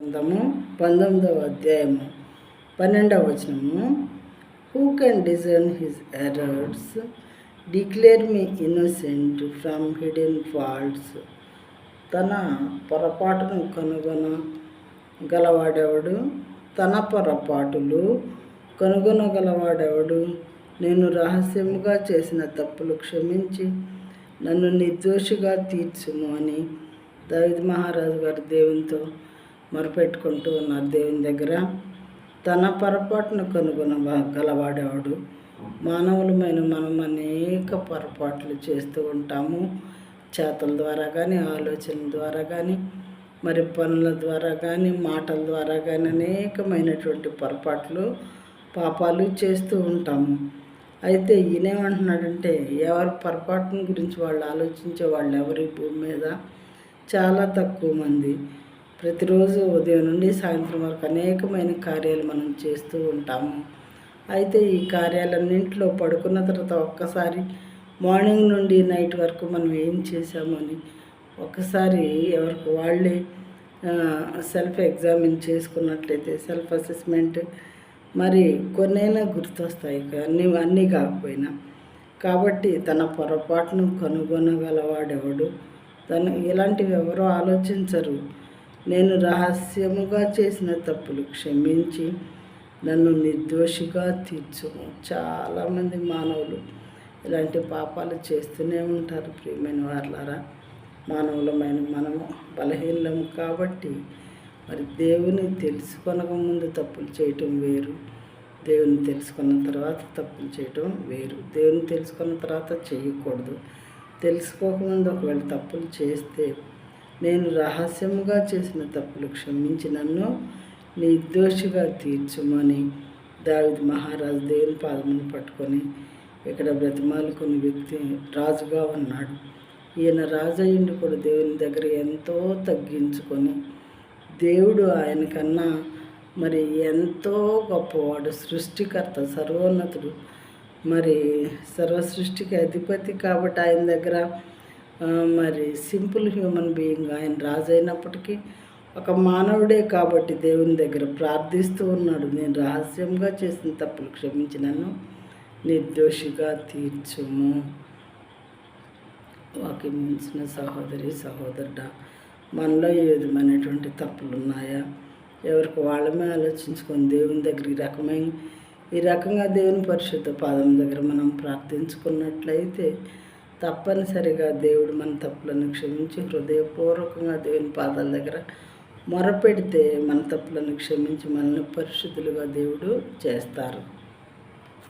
గ్రంథము 19వ అధ్యాయము 12వ వచనము. Who can discern his errors, declare me innocent from hidden faults. తన పొరపాటును కనుగొనగలవాడెవడు? తన పొరపాటులు కనుగొనగలవాడెవడు? నేను రహస్యముగా చేసిన తప్పులు క్షమించి నన్ను నిర్దోషిగా తీర్చుము అని దావీదు మహారాజు గారు దేవునితో మొరపెట్టుకుంటూ ఉన్నారు. దేవుని దగ్గర తన పొరపాటును కనుగొనగలవాడేవాడు. మానవులమైన మనం అనేక పొరపాట్లు చేస్తూ ఉంటాము. చేతల ద్వారా కానీ, ఆలోచనల ద్వారా కానీ, మరి పనుల ద్వారా కానీ, మాటల ద్వారా కానీ అనేకమైనటువంటి పొరపాట్లు, పాపాలు చేస్తూ ఉంటాము. అయితే ఈయనేమంటున్నాడంటే, ఎవరి పొరపాటుని గురించి వాళ్ళు ఆలోచించే వాళ్ళు ఎవరి భూమి మీద చాలా తక్కువ మంది. ప్రతిరోజు ఉదయం నుండి సాయంత్రం వరకు అనేకమైన కార్యాలు మనం చేస్తూ ఉంటాము. అయితే ఈ కార్యాలన్నింటిలో పడుకున్న తర్వాత ఒక్కసారి మార్నింగ్ నుండి నైట్ వరకు మనం ఏం చేసామని ఒక్కసారి ఎవరికి వాళ్ళే సెల్ఫ్ ఎగ్జామిన్ చేసుకున్నట్లయితే, సెల్ఫ్ అసెస్మెంట్ మరి కొన్నైనా గుర్తొస్తాయి, అన్నీ కాకపోయినా. కాబట్టి తన పొరపాటును కనుగొనగలవాడెవడు? ఇలాంటివి ఎవరో ఆలోచించరు. నేను రహస్యముగా చేసిన తప్పులు క్షమించి నన్ను నిర్దోషిగా తీర్చుము. చాలామంది మానవులు ఇలాంటి పాపాలు చేస్తూనే ఉంటారు. ప్రియమైన వారలారా, మానవులమైన మనము బలహీనము కాబట్టి మరి దేవుని తెలుసుకొనక ముందు తప్పులు చేయటం వేరు, దేవుని తెలుసుకున్న తర్వాత తప్పులు చేయటం వేరు. దేవుని తెలుసుకున్న తర్వాత చేయకూడదు. తెలుసుకోకముందు ఒకవేళ తప్పులు చేస్తే నేను రహస్యముగా చేసిన తప్పులు క్షమించి నన్ను నిర్దోషిగా తీర్చుమని దావీదు మహారాజు దేవుని పాదమును పట్టుకొని ఇక్కడ బ్రతిమాలుకుని వ్యక్తి రాజుగా ఉన్నాడు. ఈయన రాజు అయ్యిండి కూడా దేవుని దగ్గర ఎంతో తగ్గించుకొని, దేవుడు ఆయనకన్నా మరి ఎంతో గొప్పవాడు, సృష్టికర్త, సర్వోన్నతుడు, మరి సర్వ సృష్టికి అధిపతి. కాబట్టి ఆయన దగ్గర మరి సింపుల్ హ్యూమన్ బీయింగ్ ఆయన రాజు అయినప్పటికీ ఒక మానవుడే కాబట్టి దేవుని దగ్గర ప్రార్థిస్తూ ఉన్నాడు. నేను రహస్యంగా చేసిన తప్పులు క్షమించి నన్ను నిర్దోషిగా తీర్చుము. వాక్యం మించిన సహోదరి సహోదరుడా, మనలో ఏ విధమైనటువంటి తప్పులు ఉన్నాయా? ఎవరికి వాళ్ళమే ఆలోచించుకొని దేవుని దగ్గర ఈ రకంగా దేవుని పరిశుద్ధ పాదం దగ్గర మనం ప్రార్థించుకున్నట్లయితే తప్పనిసరిగా దేవుడు మన తప్పులను క్షమించి హృదయపూర్వకంగా దేవుని పాదాల దగ్గర మొరపెడితే మన తప్పులను క్షమించి మనల్ని పరిశుద్ధులుగా దేవుడు చేస్తారు.